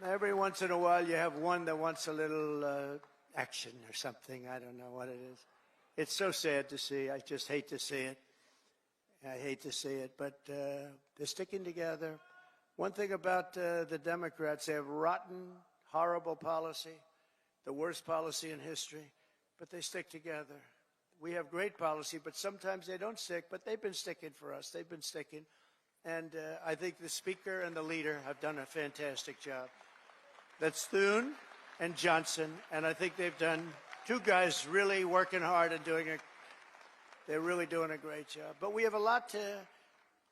Every once in a while you have one that wants a little action or something. I don't know what it is. It's so sad to see. I just hate to see it. I hate to see it, but they're sticking together. One thing about the Democrats, they have rotten, horrible policy, the worst policy in history, but they stick together. We have great policy, but sometimes they don't stick, but they've been sticking for us. They've been sticking. And I think the Speaker and the leader have done a fantastic job. That's Thune and Johnson, and I think they've done, two guys really working hard and they're really doing a great job. But we have a lot to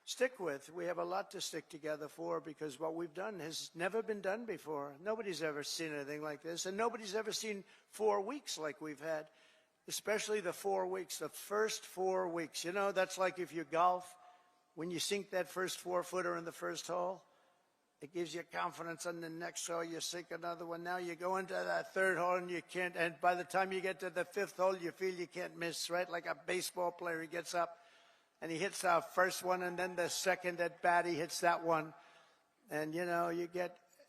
stick with. We have a lot to stick together for, because what we've done has never been done before. Nobody's ever seen anything like this, and nobody's ever seen 4 weeks like we've had, especially the 4 weeks, the first 4 weeks. You know, that's like if you golf, when you sink that first 4-footer in the first hole, it gives you confidence on the next hole. You sink another one. Now you go into that third hole and you can't, and by the time you get to the fifth hole, you feel you can't miss, right? Like a baseball player, he gets up and he hits our first one, and then the second at bat, he hits that one. And, you know,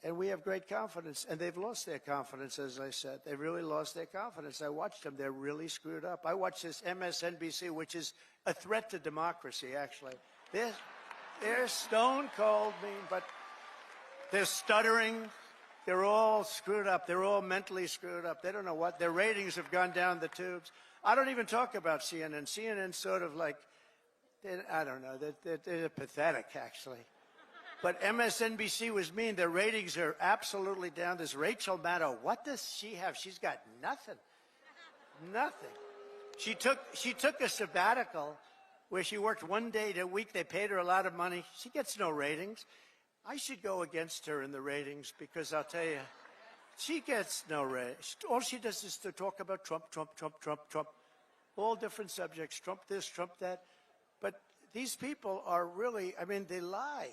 and we have great confidence. And they've lost their confidence, as I said. They really lost their confidence. I watched them. They're really screwed up. I watched this MSNBC, which is a threat to democracy, actually. They're stone cold mean, but they're stuttering. They're all screwed up. They're all mentally screwed up. They don't know what. Their ratings have gone down the tubes. I don't even talk about CNN. CNN's sort of like, I don't know. They're pathetic, actually. But MSNBC was mean. Their ratings are absolutely down. This Rachel Maddow, what does she have? She's got nothing. Nothing. She took a sabbatical where she worked 1 day a week. They paid her a lot of money. She gets no ratings. I should go against her in the ratings, because I'll tell you, she gets no ratings. All she does is to talk about Trump, Trump, Trump, Trump, Trump. All different subjects, Trump this, Trump that. But these people are really, I mean, they lie.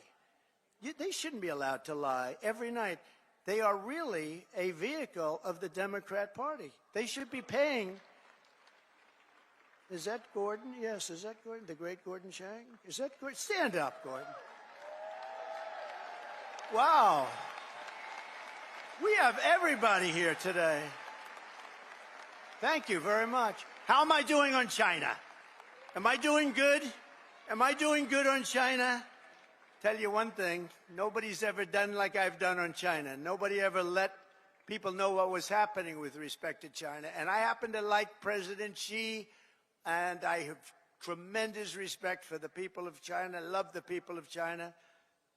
They shouldn't be allowed to lie every night. They are really a vehicle of the Democrat Party. They should be paying. Is that Gordon? Yes, is that Gordon? The great Gordon Chang? Is that Gordon? Stand up, Gordon. Wow. We have everybody here today. Thank you very much. How am I doing on China? Am I doing good? Am I doing good on China? Tell you one thing, nobody's ever done like I've done on China. Nobody ever let people know what was happening with respect to China. And I happen to like President Xi, and I have tremendous respect for the people of China, love the people of China.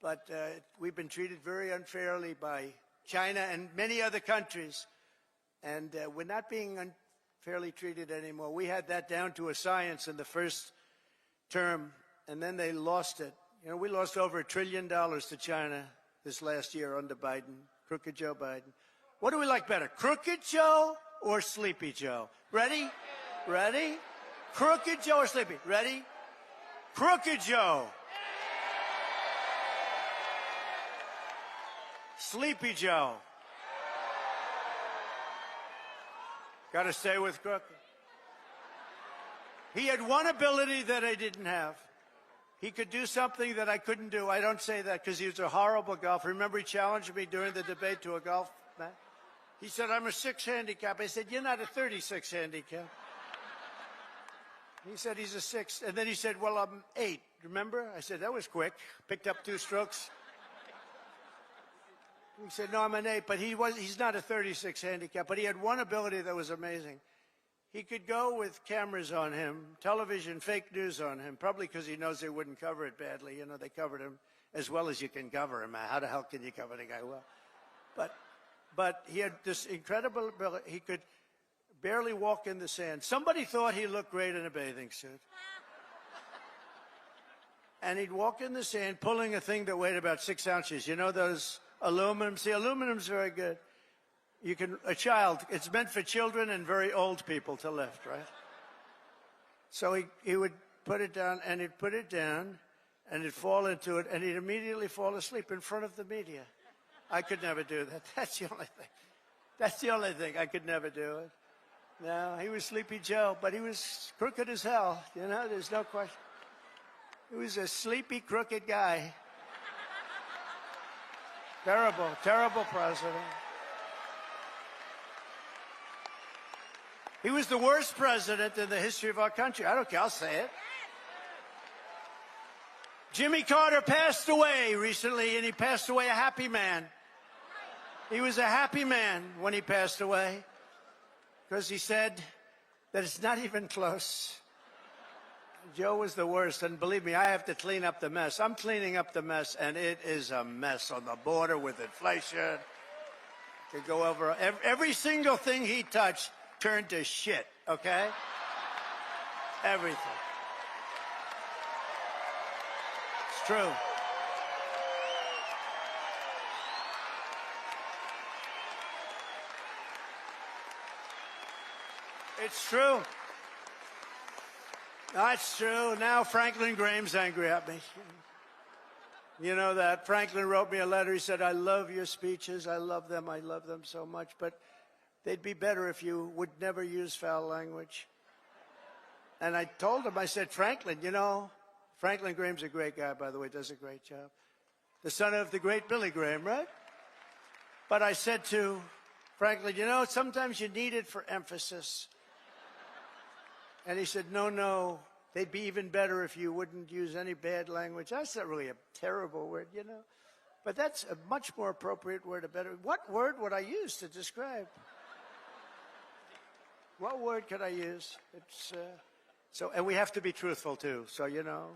But we've been treated very unfairly by China and many other countries. And we're not being unfairly treated anymore. We had that down to a science in the first term, and then they lost it. You know, we lost over $1 trillion to China this last year under Biden, Crooked Joe Biden. What do we like better, Crooked Joe or Sleepy Joe? Ready? Ready? Crooked Joe or Sleepy? Ready? Crooked Joe. Sleepy Joe. Got to stay with Crooked. He had one ability that I didn't have. He could do something that I couldn't do. I don't say that because he was a horrible golfer. Remember, he challenged me during the debate to a golf match? He said, I'm a 6 handicap. I said, you're not a 36 handicap. He said, he's a 6. And then he said, well, I'm 8. Remember? I said, that was quick. Picked up 2 strokes. He said, no, I'm an 8. But he's not a 36 handicap. But he had one ability that was amazing. He could go with cameras on him, television, fake news on him, probably because he knows they wouldn't cover it badly. You know, they covered him as well as you can cover him. How the hell can you cover the guy well? But he had this incredible ability. He could barely walk in the sand. Somebody thought he looked great in a bathing suit. And he'd walk in the sand pulling a thing that weighed about 6 ounces. You know those aluminum? See, aluminum's very good. You can, a child, it's meant for children and very old people to lift, right? So he would put it down, and he'd put it down, and he'd fall into it, and he'd immediately fall asleep in front of the media. I could never do that. That's the only thing. That's the only thing. I could never do it. No, he was Sleepy Joe, but he was crooked as hell. You know, there's no question. He was a sleepy, crooked guy. Terrible, terrible president. He was the worst president in the history of our country. I don't care, I'll say it. Jimmy Carter passed away recently, and he passed away a happy man. He was a happy man when he passed away because he said that it's not even close. Joe was the worst, and believe me, I have to clean up the mess. I'm cleaning up the mess, and it is a mess on the border with inflation. Could go over every single thing he touched turned to shit, okay? Everything. It's true. It's true. That's true. Now Franklin Graham's angry at me. You know that. Franklin wrote me a letter. He said, I love your speeches. I love them. I love them so much. But they'd be better if you would never use foul language. And I told him, I said, Franklin, you know, Franklin Graham's a great guy, by the way, does a great job. The son of the great Billy Graham, right? But I said to Franklin, you know, sometimes you need it for emphasis. And he said, no, no, they'd be even better if you wouldn't use any bad language. That's not really a terrible word, you know. But that's a much more appropriate word, a better. What word would I use to describe? What word could I use? It's, and we have to be truthful, too, so, you know.